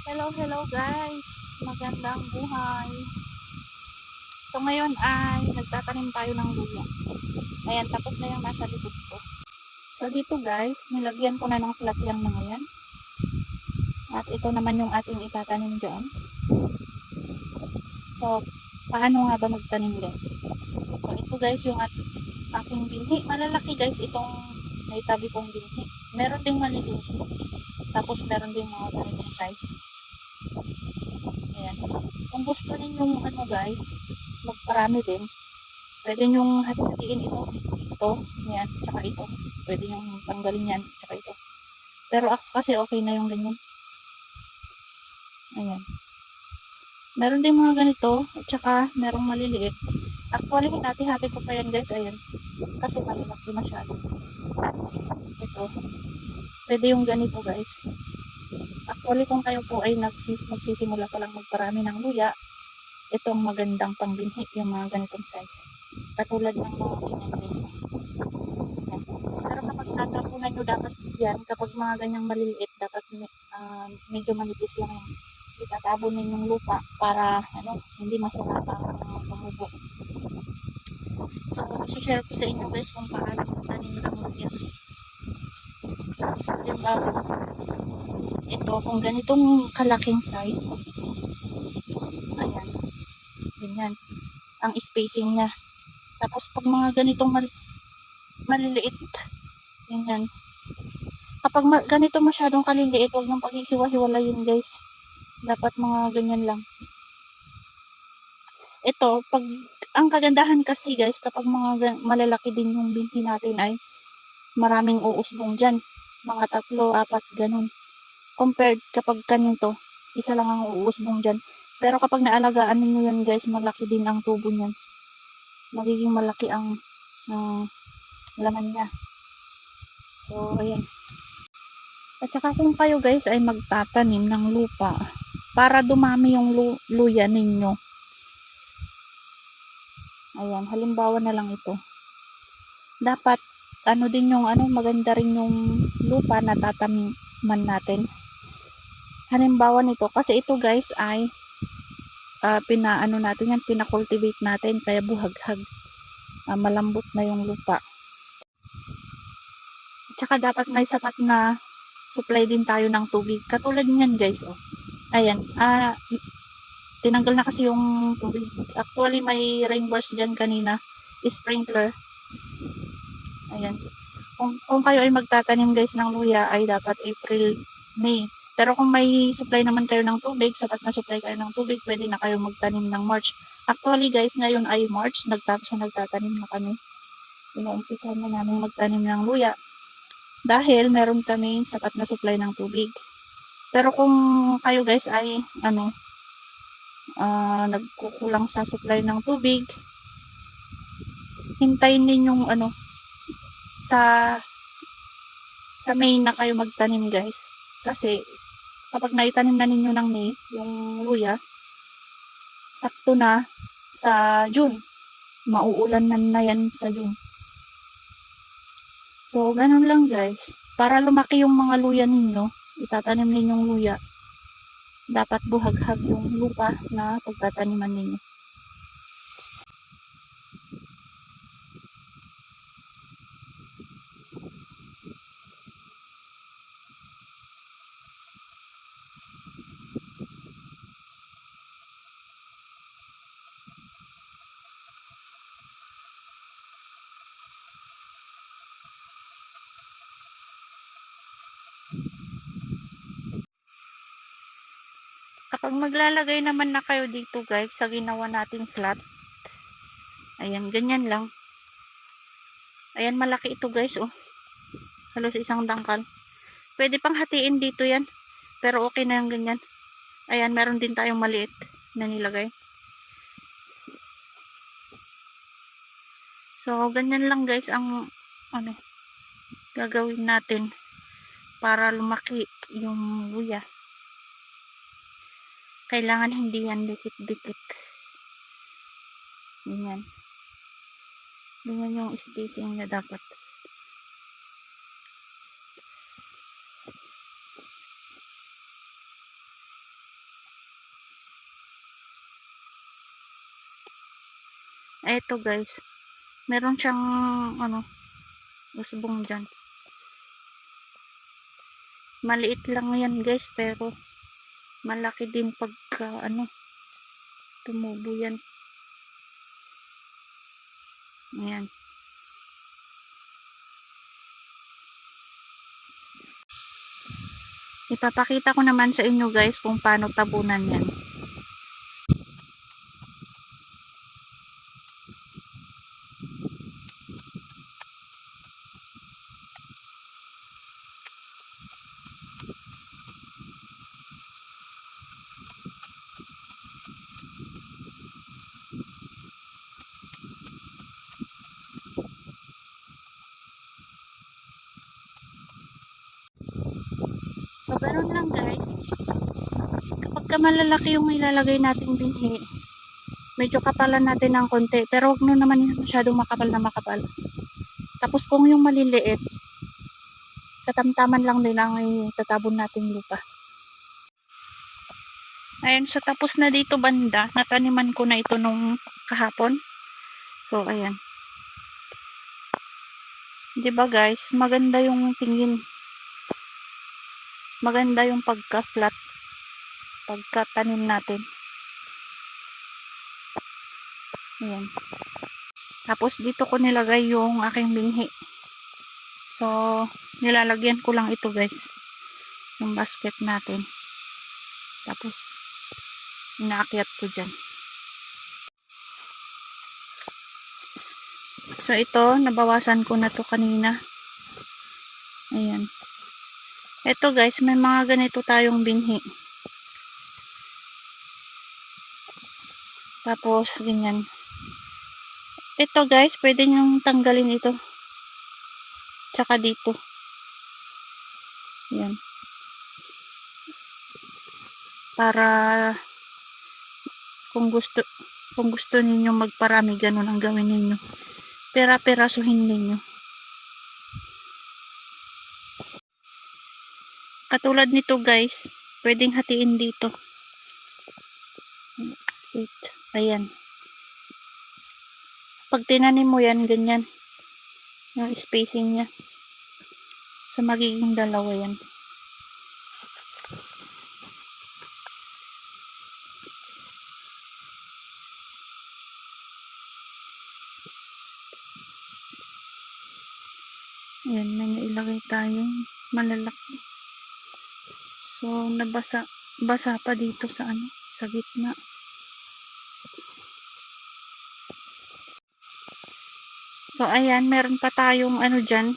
Hello guys! Magandang buhay! So ngayon ay nagtatanim tayo ng luya. Ayan, tapos na yung nasa likod ko. So dito guys, nilagyan ko na ng flat yung mga yan. At ito naman yung ating itatanim dyan. So, paano nga ba magtanim guys? So ito guys yung aking binhi. Malalaki guys itong naitabi kong binhi. Meron ding maliliit. Tapos meron ding mga ganitong size. Ayan. Kung gusto ninyo guys, magparami din. Pwede nyong hatiin ito, yan, tsaka ito. Pwede nyong tanggalin yan, tsaka ito. Pero ako kasi okay na yung ganyan. Ayan. Meron din mga ganito, at tsaka merong maliliit. Actually, hati-hati ko pa yan guys, ayan. Kasi malilaki masyado. Ito. Pwede yung ganito guys. Actually, kung kayo po ay magsisimula pa lang magparami ng luya, itong magandang pangbinhi, yung mga ganitong size. Katulad ng mga ganyan guys. Pero kapag tatapunan nyo dapat yan, kapag mga ganyang maliliit, dapat medyo manipis lang yung itatabon ninyong lupa para hindi mahirapan ang tumubo. So, isi-share ko sa inyo guys kung paano tanim ng luya. So, halimbawa, ito, kung ganitong kalaking size, ayan, ganyan, ang spacing niya. Tapos, pag mga ganitong maliliit, ganyan. Kapag ganito masyadong kaliliit, huwag nang paghihiwa-hiwala yun guys. Dapat mga ganyan lang. Ito, ang kagandahan kasi guys, kapag mga malalaki din yung binhi natin ay maraming uusbong dyan. Mga 3, 4, ganun. Compared kapag kanito, isa lang ang uusbong dyan. Pero kapag naalagaan ninyo yan guys, malaki din ang tubo niyan. Magiging malaki ang laman niya. So, ayan. At saka kung kayo guys ay magtatanim ng lupa para dumami yung luya ninyo. Ayan, halimbawa na lang ito. Dapat din yung maganda rin yung lupa na tataniman natin. Halimbawa nito kasi ito guys ay natin yan, pina-cultivate natin kaya buhaghag. Malambot na yung lupa. At saka dapat may sapat na supply din tayo ng tubig. Katulad niyan guys, oh. Ayan, tinanggal na kasi yung tubig. Actually, may rain burst dyan kanina. Sprinkler. Ayan. Kung kayo ay magtatanim guys ng luya, ay dapat April, May. Pero kung may supply naman kayo ng tubig, sapat na supply kayo ng tubig, pwede na kayo magtanim ng March. Actually guys, ngayon ay March, nagtatanim na kami. Inuumpisahan na namin magtanim ng luya. Dahil meron kami sapat na supply ng tubig. Pero kung kayo guys ay nagkukulang sa supply ng tubig, hintayin ninyong sa May na kayo magtanim guys. Kasi kapag naitanim na ninyo ng May yung luya, sakto na sa June. Mauulan na yan sa June. So, ganun lang guys. Para lumaki yung mga luya ninyo, itatanim ninyong luya, dapat buhaghag yung lupa na pagtataniman ninyo. Kapag maglalagay naman na kayo dito guys, sa ginawa nating flat, ayan, ganyan lang. Ayan, malaki ito guys, oh. Halos isang dangkal. Pwede pang hatiin dito yan. Pero okay na yung ganyan. Ayan, meron din tayong maliit na nilagay. So, ganyan lang guys ang gagawin natin para lumaki yung luya. Kailangan hindi yan dikit-dikit. Ganyan. Ganyan yung spacing niya dapat. Eto guys, meron siyang ano, usbong dyan. Maliit lang yan guys, pero malaki din pagka ano, tumubo yan. Ayan. Ipapakita ko naman sa inyo guys kung paano tabunan yan. So, ganun lang guys. Kapag malalaki yung ilalagay nating binhi, medyo kapalan natin ng konti. Pero huwag naman yung masyadong makapal na makapal. Tapos kung yung maliliit, katamtaman lang din ang tatabon nating lupa. Ayun, so tapos na dito banda. Nataniman ko na ito nung kahapon. So, ayan. Diba guys, maganda yung tingin. Maganda yung pagka-flat. Pagkatanim natin. Ayan. Tapos dito ko nilagay yung aking binhi. So, nilalagyan ko lang ito guys. Yung basket natin. Tapos, inaakyat ko dyan. So, ito, nabawasan ko na to kanina. Ayan. Ito guys, may mga ganito tayong binhi. Tapos, ganyan. Ito guys, pwede nyong tanggalin ito. Tsaka dito. Ayan. Para, kung gusto ninyo magparami, ganun ang gawin ninyo. Pera-perasuhin ninyo. Katulad nito guys, pwedeng hatiin dito. Ayan. Pag tinanim mo yan, ganyan. Yung spacing niya. So, magiging dalawa yan. Ayan, may nailagay tayong malalaki. So, basa pa dito sa ano, sa gitna. So, ayan, meron pa tayong ano dyan,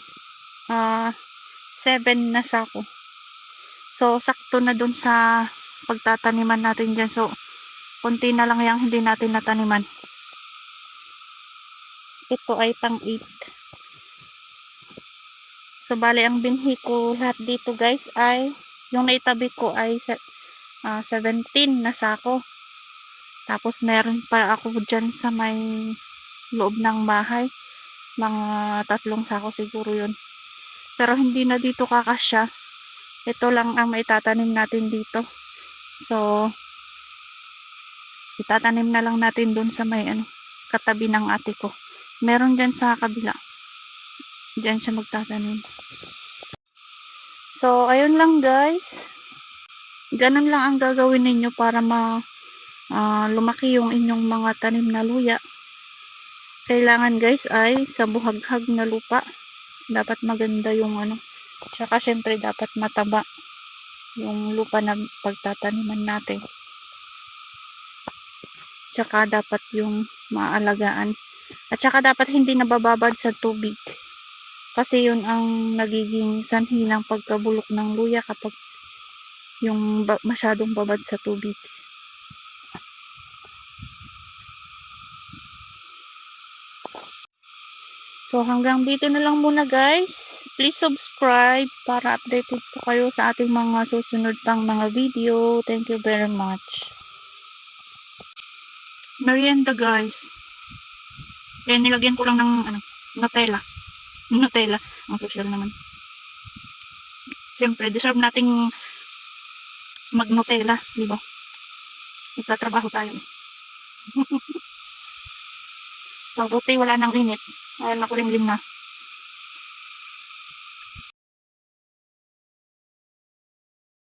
7 na sako. So, sakto na dun sa pagtataniman natin dyan. So, konti na lang yung hindi natin nataniman. Ito ay pang 8. So, bali, ang binhi ko lahat dito guys ay, yung naitabi ko ay 17 na sako. Tapos, meron pa ako dyan sa may loob ng bahay. Mga 3 sako siguro yun. Pero hindi na dito kakasya. Ito lang ang maitatanim natin dito. So, itatanim na lang natin dun sa may ano, katabi ng ate ko. Meron dyan sa kabila. Dyan siya magtatanim. So, ayun lang guys. Ganun lang ang gagawin ninyo para lumaki yung inyong mga tanim na luya. Kailangan guys ay sa buhaghag na lupa. Dapat maganda yung ano. Tsaka syempre dapat mataba yung lupa na pagtataniman natin. Tsaka dapat yung maalagaan. At tsaka dapat hindi nabababad sa tubig. Kasi yun ang nagiging sanhi ng pagkabulok ng luya kapag yung masyadong babad sa tubig. So, hanggang dito na lang muna guys. Please subscribe para updated po kayo sa ating mga susunod pang mga video. Thank you very much. Merienda guys. Kaya nilagyan ko lang ng Nutella. Nutella. Ang social naman. Siyempre, deserve nating mag-Nutella. Diba? Nagtatrabaho tayo. Mabuti wala nang init. Ayan, nakulimlim na.